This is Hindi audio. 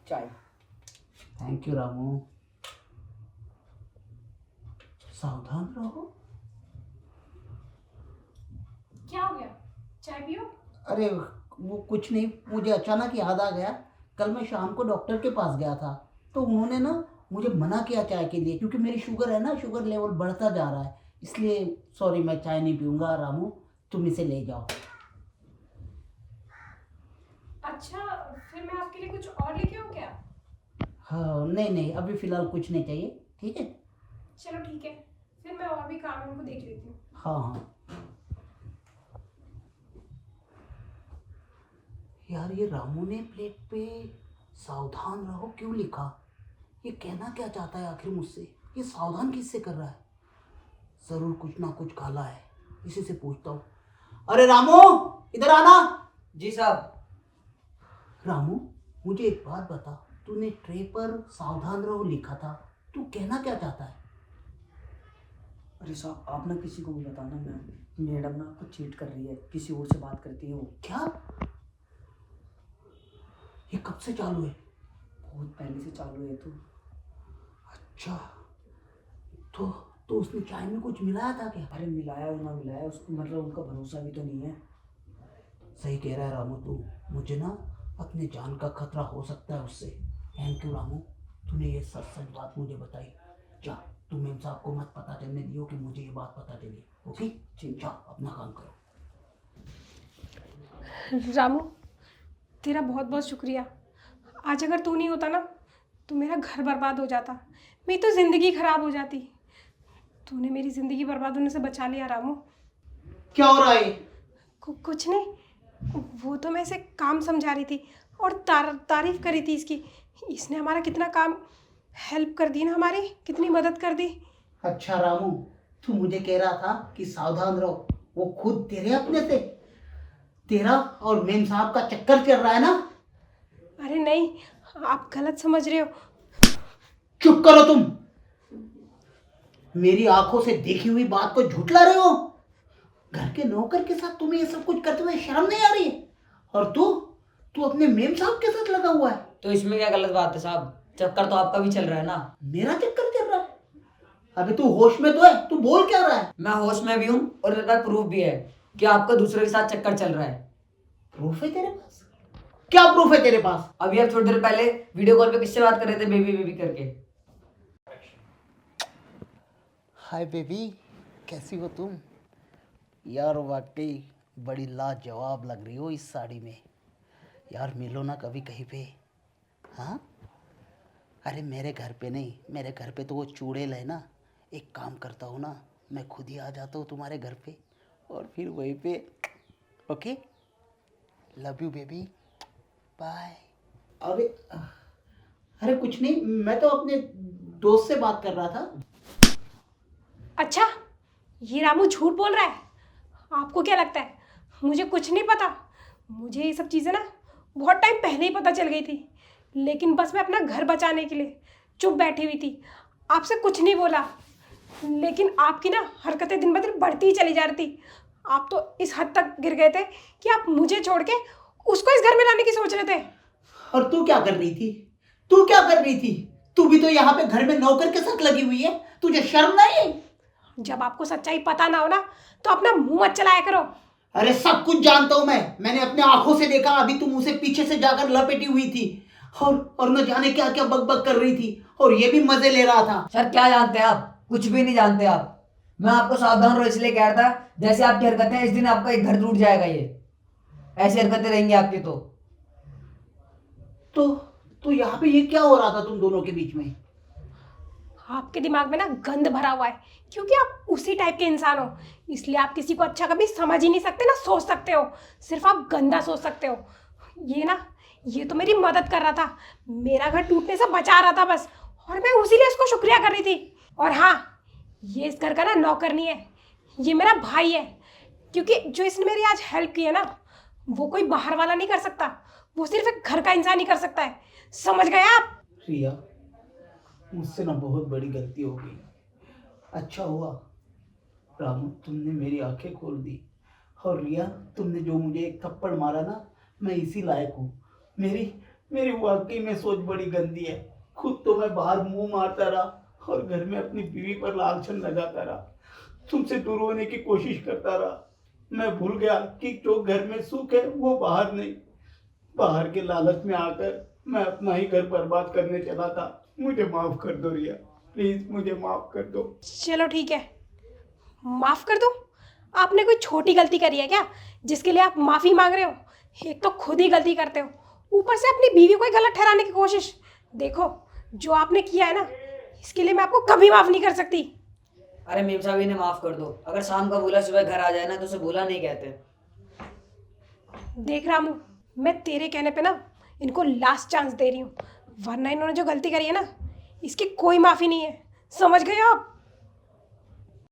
चाय। Thank you Ramu. सावधान रहो। क्या हो गया? चाय पियो। अरे वो कुछ नहीं, मुझे अचानक याद आ गया, कल मैं शाम को डॉक्टर के पास गया था, तो उन्होंने ना मुझे मना किया चाय के लिए, क्योंकि मेरी शुगर है ना, शुगर लेवल बढ़ता जा रहा है, इसलिए सॉरी, मैं चाय नहीं पीऊँगा। रामू तुम इसे ले जाओ। अच्छा, फिर मैं आपके लिए कुछ और लेके आऊँ क्या? हाँ नहीं नहीं, अभी फ़िलहाल कुछ नहीं चाहिए, ठीक है। चलो ठीक है, फिर मैं और भी काम है उनको देख लेती हूँ। हाँ हाँ। यार ये रामू ने प्लेट पे सावधान रहो क्यों लिखा? ये कहना क्या चाहता है आखिर मुझसे? ये सावधान किससे कर रहा है? जरूर कुछ ना कुछ काला है, इसी से पूछता हूँ। अरे रामू, इधर आना। जी साहब। रामू मुझे एक बात बता, तूने ट्रे पर सावधान रहो लिखा था, तू कहना क्या चाहता है? अरे साहब, आप ना किसी को भी बताना, मैडम ना आपको चीट कर रही है, किसी और से बात करती है वो। क्या? ये कब से चालू है? बहुत पहले से चालू है। तो अच्छा, तो उसने चाय में कुछ मिलाया था क्या? अरे मिलाया हो ना मिलाया, उसको मतलब उनका भरोसा भी तो नहीं है। सही कह रहा है रामू तू, मुझे ना अपने जान का खतरा हो सकता है उससे। थैंक यू रामू, तूने ये सच सच बात मुझे बताई। जा, तू मेम साहब को मत पता चलने दियो कि मुझे ये बात पता चली, ओके? ठीक। जा अपना काम करो। रामू, तेरा बहुत बहुत शुक्रिया। आज अगर तू नहीं होता ना तो मेरा घर बर्बाद हो जाता, मेरी तो ज़िंदगी ख़राब हो जाती। तूने मेरी ज़िंदगी बर्बाद होने से बचा लिया रामू। क्या हो रहा है? कुछ नहीं, वो तो मैं इसे काम समझा रही थी और तारीफ करी थी इसकी। इसने हमारा कितना काम हेल्प कर दी ना, हमारी कितनी मदद कर दी। अच्छा रामू, तू मुझे कह रहा था कि सावधान रहो, वो खुद तेरे अपने से तेरा और मेम साहब का चक्कर चल रहा है ना? अरे नहीं, आप गलत समझ रहे हो। चुप करो तुम, मेरी आंखों से देखी हुई बात को झुठला रहे हो। घर के नौकर के साथ तुम्हें ये सब कुछ करते हुए शर्म नहीं आ रही है? और तू तू अपने मेम साहब के साथ लगा हुआ है। तो इसमें क्या गलत बात है साहब? चक्कर तो आपका भी चल रहा है ना। मेरा चक्कर चल रहा है? अबे तू होश में तो है, तू बोल क्या रहा है? मैं होश में भी हूँ और मेरे पास प्रूफ भी है कि आपका दूसरे के साथ चक्कर चल रहा है। प्रूफ है तेरे पास? क्या प्रूफ है तेरे पास? अभी आप थोड़ी देर पहले वीडियो कॉल पे किससे बात कर रहे थे, बेबी बेबी करके? हाय बेबी, कैसी हो तुम? यार वाकई बड़ी लाजवाब लग रही हो इस साड़ी में। यार मिलो ना कभी कहीं पे। हाँ, अरे मेरे घर पे नहीं, मेरे घर पे तो वो चूड़ेल है ना। एक काम करता हूँ ना, मैं खुद ही आ जाता हूँ तुम्हारे घर पे, और फिर वहीं पे। Okay, love you baby, bye. अरे अरे कुछ नहीं, मैं तो अपने दोस्त से बात कर रहा था। अच्छा, ये रामू झूठ बोल रहा है। आपको क्या लगता है मुझे कुछ नहीं पता? मुझे ये सब चीज़ें ना बहुत टाइम पहले ही पता चल गई थी, लेकिन बस मैं अपना घर बचाने के लिए चुप बैठी हुई थी, आपसे कुछ नहीं बोला। लेकिन आपकी ना हरकतें दिन ब दिन बढ़ती ही चली जा रही थी। आप तो इस हद तक गिर गए थे कि आप मुझे छोड़ के उसको इस घर में लाने की सोच रहे थे। और तू क्या कर रही थी? तू क्या कर रही थी? तू भी तो यहाँ पे घर में नौकर के साथ लगी हुई है, तुझे शर्म नहीं है? जब आपको सच्चाई पता ना हो ना तो अपना मुंह मत चलाया करो। अरे सब कुछ जानता हूं मैंने अपने आंखों से देखा, अभी तुम उसे पीछे से जाकर लपेटी हुई थी, और न जाने क्या क्या बक कर रही थी, और ये भी मजे ले रहा था। सर क्या जानते हैं आप? कुछ भी नहीं जानते आप। मैं आपको सावधान रहो इसलिए कह रहा था, जैसे आपकी हरकतें हैं, इस दिन आपका एक घर टूट जाएगा। ये ऐसी हरकतें रहेंगी आपकी तो तो यहाँ पे ये क्या हो रहा था तुम दोनों के बीच में? आपके दिमाग में ना गंद भरा हुआ है, क्योंकि आप उसी टाइप के इंसान हो, इसलिए आप किसी को अच्छा कभी समझ ही नहीं सकते ना सोच सकते हो, सिर्फ आप गंदा सोच सकते हो। ये तो मेरी मदद कर रहा था, मेरा घर टूटने से बचा रहा था बस, और मैं उसी लिए उसको शुक्रिया कर रही थी। और हाँ, ये इस घर का ना नौकर नहीं है, ये मेरा भाई है, क्योंकि जो इसने मेरी आज हेल्प की है ना, वो कोई बाहर वाला नहीं कर सकता, वो सिर्फ एक घर का इंसान ही कर सकता है। समझ गए आप? रिया, मुझसे ना बहुत बड़ी गलती हो गई। अच्छा हुआ रामू, तुमने मेरी आंखें खोल दी। और रिया, तुमने जो मुझे एक थप्पड़ मारा ना, मैं इसी लायक हूँ। मेरी मेरी वाकई में सोच बड़ी गंदी है। खुद तो मैं बाहर मुंह मारता रहा और घर में अपनी बीवी पर लालछन लगाता रहा, तुमसे दूर होने की कोशिश करता रहा। मैं भूल गया कि जो घर में सुख है वो बाहर नहीं। बाहर के लालच में आकर मैं अपना ही घर बर्बाद करने चला था। मुझे माफ कर दो रिया, प्लीज मुझे माफ कर दो। चलो ठीक है, माफ़ कर दूँ? आपने कोई छोटी गलती करी है क्या जिसके लिए आप माफ़ी मांग रहे हो? एक तो खुद ही गलती करते हो, ऊपर से अपनी बीवी को ही गलत ठहराने की कोशिश। देखो, जो आपने किया है ना, इसके लिए मैं आपको कभी माफ़ नहीं कर सकती। अरे मेम साहब इन्हें माफ कर दो। अगर शाम का भूला सुबह घर आ जाए ना तो उसे भूला नहीं कहते। देख रामू, मैं तेरे कहने पे ना इनको लास्ट चांस दे रही हूँ, वरना इन्होंने जो गलती करी है ना, इसकी कोई माफ़ी नहीं है। समझ गए आप?